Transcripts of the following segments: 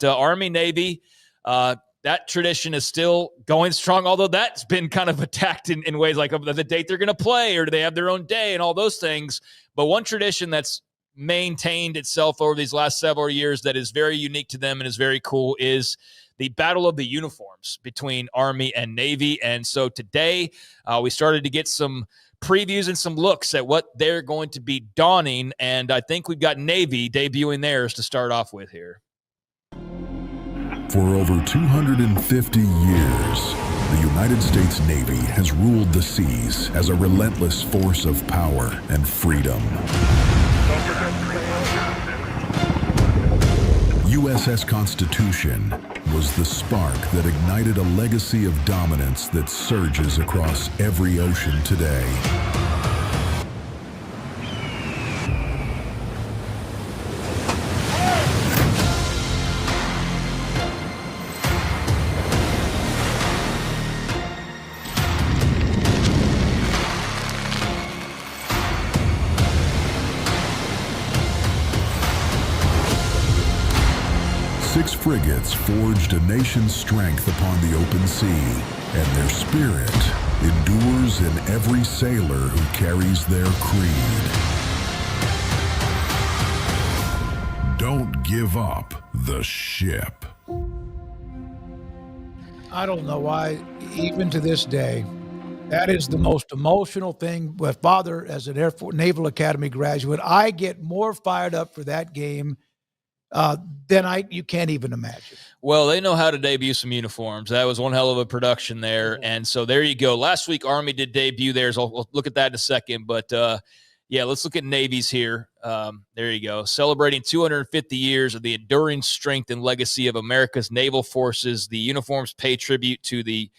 Army, Navy, that tradition is still going strong, although that's been kind of attacked in ways like the date they're going to play, or do they have their own day and all those things. But one tradition that's maintained itself over these last several years that is very unique to them and is very cool is the battle of the uniforms between Army and Navy. And so today we started to get some previews and some looks at what they're going to be donning. And I think we've got Navy debuting theirs to start off with here. For over 250 years, the United States Navy has ruled the seas as a relentless force of power and freedom. USS Constitution was the spark that ignited a legacy of dominance that surges across every ocean today. Six frigates forged a nation's strength upon the open sea, and their spirit endures in every sailor who carries their creed. Don't give up the ship. I don't know why, even to this day, that is the most emotional thing. My father, as an Air Force Naval Academy graduate, I get more fired up for that game than you can't even imagine. Well, they know how to debut some uniforms. That was one hell of a production there. And so there you go. Last week, Army did debut theirs. We'll look at that in a second. But, yeah, let's look at Navy's here. There you go. Celebrating 250 years of the enduring strength and legacy of America's naval forces. The uniforms pay tribute to the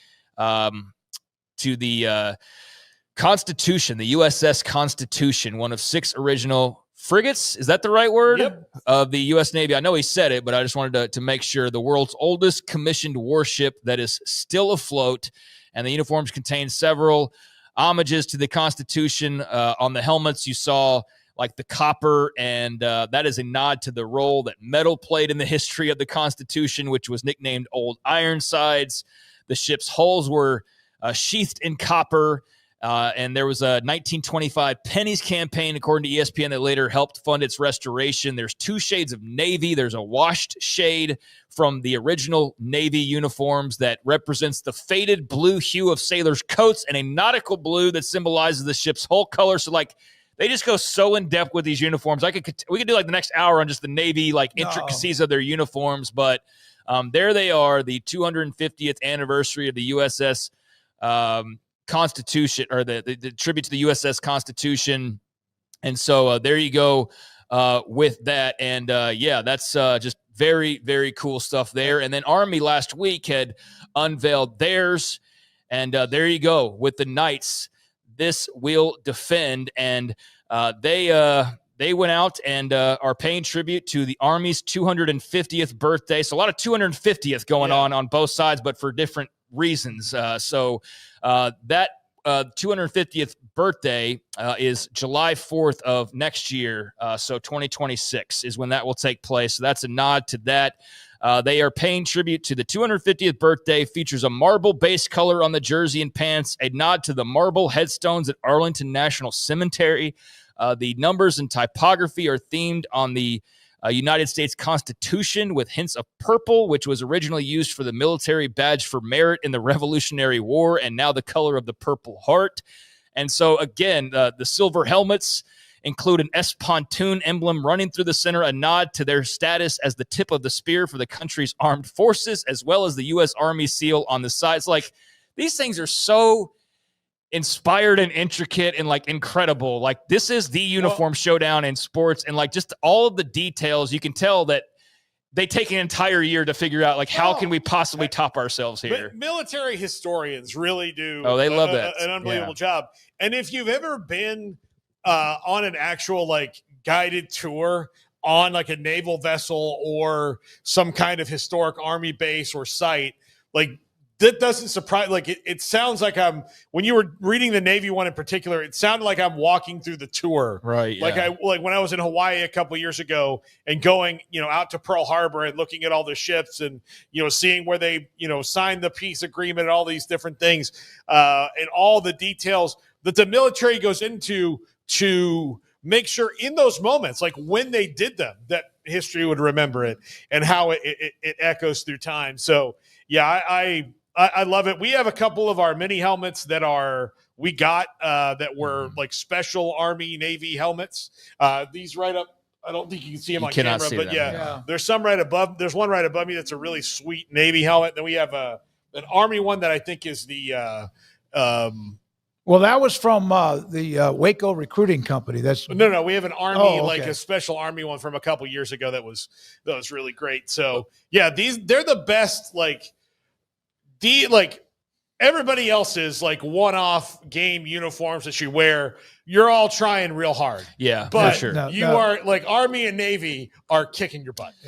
Constitution, the USS Constitution, one of 6 original frigates, is that the right word? Yep. Of the U.S. Navy. I know he said it, but I just wanted to make sure. The world's oldest commissioned warship that is still afloat, and the uniforms contain several homages to the Constitution. On the helmets, you saw like the copper, and that is a nod to the role that metal played in the history of the Constitution, which was nicknamed Old Ironsides. The ship's hulls were sheathed in copper. And there was a 1925 pennies campaign, according to ESPN, that later helped fund its restoration. There's 2 shades of navy. There's a washed shade from the original Navy uniforms that represents the faded blue hue of sailors' coats, and a nautical blue that symbolizes the ship's hull color. So, like, they just go so in depth with these uniforms. We could do like the next hour on just the Navy, like intricacies of their uniforms. But there they are, the 250th anniversary of the USS Constitution, or the tribute to the USS Constitution. And so there you go with that. And yeah, that's just very, very cool stuff there. And then Army last week had unveiled theirs. And there you go with the Knights. This will defend. And they went out and are paying tribute to the Army's 250th birthday. So a lot of 250th going on both sides, but for different reasons. So that 250th birthday is July 4th of next year. So 2026 is when that will take place. So that's a nod to that. They are paying tribute to the 250th birthday, features a marble base color on the jersey and pants, a nod to the marble headstones at Arlington National Cemetery. The numbers and typography are themed on the United States Constitution with hints of purple, which was originally used for the military badge for merit in the Revolutionary War, and now the color of the Purple Heart. And so, again, the silver helmets include an S-pontoon emblem running through the center, a nod to their status as the tip of the spear for the country's armed forces, as well as the U.S. Army seal on the sides. Like, these things are so inspired and intricate and like incredible. Like, this is the uniform showdown in sports, and like just all of the details, you can tell that they take an entire year to figure out like how can we possibly top ourselves here. Military historians really do they love that. An unbelievable job. And if you've ever been on an actual like guided tour on like a naval vessel or some kind of historic Army base or site, like that doesn't surprise. Like it sounds like when you were reading the Navy one in particular, it sounded like I'm walking through the tour. Right. Like like when I was in Hawaii a couple of years ago and going, out to Pearl Harbor and looking at all the ships and, seeing where they, signed the peace agreement and all these different things and all the details that the military goes into to make sure in those moments, like when they did them, that history would remember it and how it echoes through time. So yeah, I love it. We have a couple of our mini helmets that we got that were like special Army Navy helmets. These right up, I don't think you can see them on camera, but there's some right above. There's one right above me that's a really sweet Navy helmet. Then we have an Army one that I think is the well, that was from the Waco Recruiting Company. That's no. We have an Army, like a special Army one from a couple years ago that was really great. So yeah, they're the best. Like everybody else's like one-off game uniforms that you wear, you're all trying real hard. Yeah, but for sure. You are like Army and Navy are kicking your butt.